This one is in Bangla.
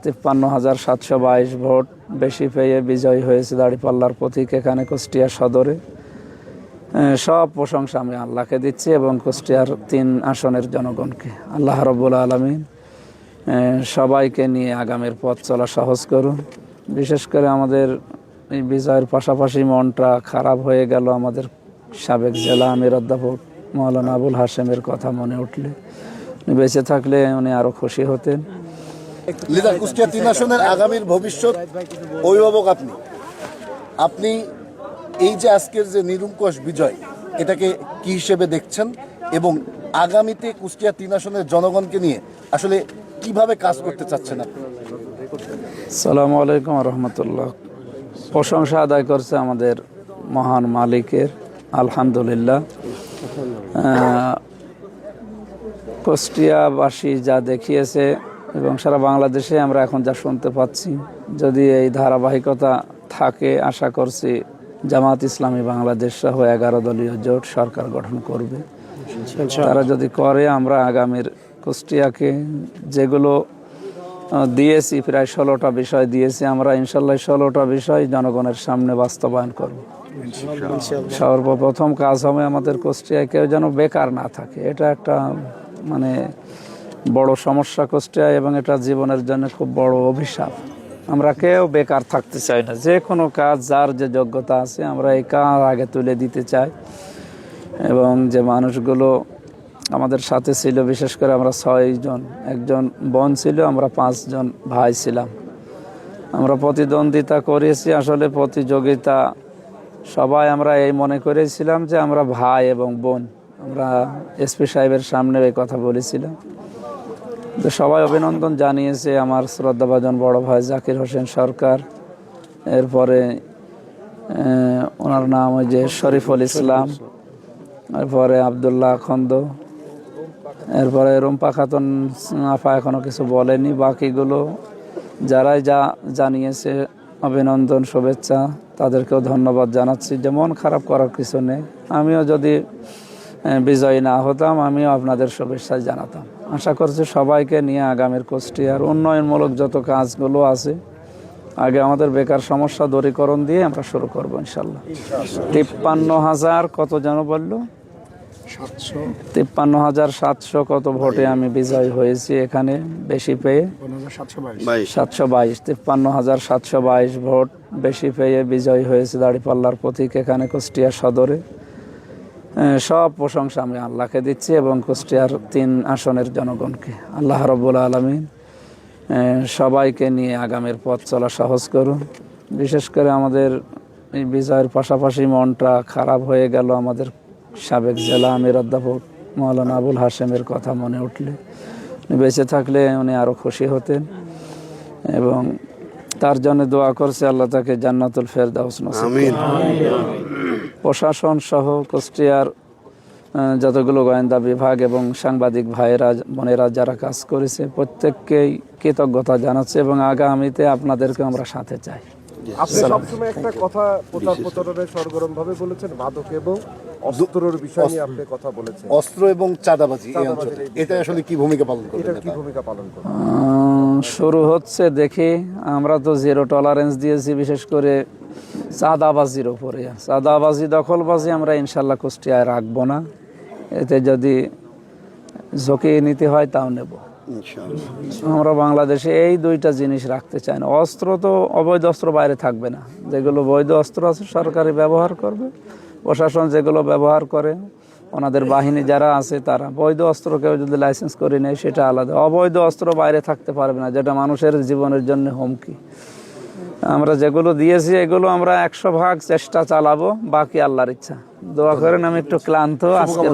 53,722 ভোট বেশি পেয়ে বিজয়ী হয়েছে দাঁড়িপাল্লার প্রতীক এখানে কুষ্টিয়া সদরে। সব প্রশংসা আমি আল্লাহকে দিচ্ছি এবং কুষ্টিয়ার 3 আসনের জনগণকে। আল্লাহ রাব্বুল আলামিন সবাইকে নিয়ে আগামীর পথ চলা সহজ করুন। বিশেষ করে আমাদের এই বিজয়ের পাশাপাশি মনটা খারাপ হয়ে গেল আমাদের সাবেক জেলা আমির অধ্যাপক মাওলানা আবুল হাশেমের কথা মনে উঠলে। উনি বেঁচে থাকলে উনি আরও খুশি হতেন। লিডার কুষ্টিয়া 3 আসনের আগামীর ভবিষ্যৎ অভিভাবক আপনি এই যে আজকের যে নিরঙ্কুশ বিজয়, এটাকে কি হিসেবে দেখছেন এবং আগামীতে কুষ্টিয়া 3 আসনের জনগণকে নিয়ে আসলে কিভাবে কাজ করতে চাচ্ছেন আপনি? আসসালামু আলাইকুম রহমতুল্লাহ। প্রশংসা আদায় করছে আমাদের মহান মালিকের, আলহামদুলিল্লাহ। কুষ্টিয়াবাসী যা দেখিয়েছে এবং সারা বাংলাদেশে আমরা এখন যা শুনতে পাচ্ছি, যদি এই ধারাবাহিকতা থাকে, আশা করছি জামাত ইসলামী বাংলাদেশ সহ 11 দলীয় জোট সরকার গঠন করবে। তারা যদি করে, আমরা আগামীর কুষ্টিয়াকে যেগুলো দিয়েছি, প্রায় 16টা বিষয় দিয়েছি, আমরা ইনশাল্লাহ 16টা বিষয় জনগণের সামনে বাস্তবায়ন করব। সর্বপ্রথম কাজ হবে আমাদের কুষ্টিয়ায় কেউ যেন বেকার না থাকে। এটা একটা বড় সমস্যা কুষ্টিয়ায় এবং এটা জীবনের জন্য খুব বড় অভিশাপ। আমরা কেউ বেকার থাকতে চাই না। যে কোনো কাজ, যার যে যোগ্যতা আছে, আমরা এই কাজ আগে তুলে দিতে চাই। এবং যে মানুষগুলো আমাদের সাথে ছিল, বিশেষ করে আমরা 6 জন, একজন বোন ছিল, আমরা 5 জন ভাই ছিলাম। আমরা প্রতিদ্বন্দ্বিতা করেছি, আসলে প্রতিযোগিতা সবাই আমরা এই মনে করেছিলাম যে আমরা ভাই এবং বোন। আমরা এসপি সাহেবের সামনে এই কথা বলেছিলাম। তো সবাই অভিনন্দন জানিয়েছে। আমার শ্রদ্ধাভাজন বড় ভাই জাকির হোসেন সরকার, এরপরে ওনার নাম ওই যে শরীফুল ইসলাম, এরপরে আবদুল্লাহ খন্দ, এরপরে রুম্পা খাতুন আপা এখনো কিছু বলেনি। বাকিগুলো যারাই যা জানিয়েছে অভিনন্দন, শুভেচ্ছা, তাদেরকেও ধন্যবাদ জানাচ্ছি। যে মন খারাপ করার কিছু নেই। আমিও যদি বিজয়ী না হতাম, আমিও আপনাদের শুভেচ্ছা জানাতাম। আশা করছি সবাইকে নিয়ে আগামীর কুষ্টিয়ার উন্নয়নমূলক যত কাজগুলো আছে, আগে আমাদের বেকার সমস্যা দূরীকরণ দিয়ে আমরা শুরু করবো ইনশাল্লাহ। 53,000 কত যেন বললো, 53,700 কত ভোটে আমি বিজয়ী হয়েছি এখানে বেশি পেয়ে, 722, 53,722 ভোট বেশি পেয়ে বিজয়ী হয়েছে দাঁড়িপাল্লার প্রতীক এখানে কুষ্টিয়া সদরে। সব প্রশংসা আমি আল্লাহকে দিচ্ছি এবং কুষ্টিয়ার 3 আসনের জনগণকে। আল্লাহ রাব্বুল আলামিন সবাইকে নিয়ে আগামীর পথ চলা সহজ করুন। বিশেষ করে আমাদের এই বিজয়ের পাশাপাশি মনটা খারাপ হয়ে গেল আমাদের সাবেক জেলা আমির অধ্যাপক মাওলানা আবুল হাশেমের কথা মনে উঠলে। উনি বেঁচে থাকলে উনি আরও খুশি হতেন এবং তার জন্য দোয়া করছে আল্লাহ তাকে জান্নাতুল ফেরদাউস নসিব করুন। প্রশাসন সহ কুষ্টিয়ার যতগুলো গোয়েন্দা বিভাগ এবং সাংবাদিক ভাইয়েরা, বোনেরা যারা কাজ করেছে, প্রত্যেককেই কৃতজ্ঞতা জানাচ্ছে এবং আগামীতে আপনাদেরকে আমরা সাথে চাই। আপনি সবসময় একটা কথা প্রচারে সরগরমভাবে বলেছেন, মাদক এবং অস্ত্রের বিষয় নিয়ে আপনি কথা বলেছেন, অস্ত্র এবং চাঁদাবাজি এই অঞ্চলে এটা আসলে কি ভূমিকা পালন করে? এটা কি ভূমিকা পালন করে? শুরু হচ্ছে দেখি। আমরা তো 0 টলারেন্স দিয়েছি, বিশেষ করে চাঁদাবাজির উপরে। চাঁদাবাজি, দখলবাজি আমরা ইনশাল্লাহ কুষ্টিয়ায় রাখবো না। এতে যদি ঝুঁকি নিতে হয় তাও নেব। আমরা বাংলাদেশে এই 2টা জিনিস রাখতে চাই না। অস্ত্র তো, অবৈধ অস্ত্র বাইরে থাকবে না। যেগুলো বৈধ অস্ত্র আছে সরকারি ব্যবহার করবে, প্রশাসন যেগুলো ব্যবহার করে, ওনাদের বাহিনী যারা আছে তারা। বৈধ অস্ত্র কেউ যদি লাইসেন্স করে নেয় সেটা আলাদা। অবৈধ অস্ত্র বাইরে থাকতে পারবে না, যেটা মানুষের জীবনের জন্য হুমকি। আমরা যেগুলো দিয়েছি এগুলো আমরা 100 ভাগ চেষ্টা চালাবো, বাকি আল্লাহর ইচ্ছা। দোয়া করেন। আমি একটু ক্লান্ত আজকের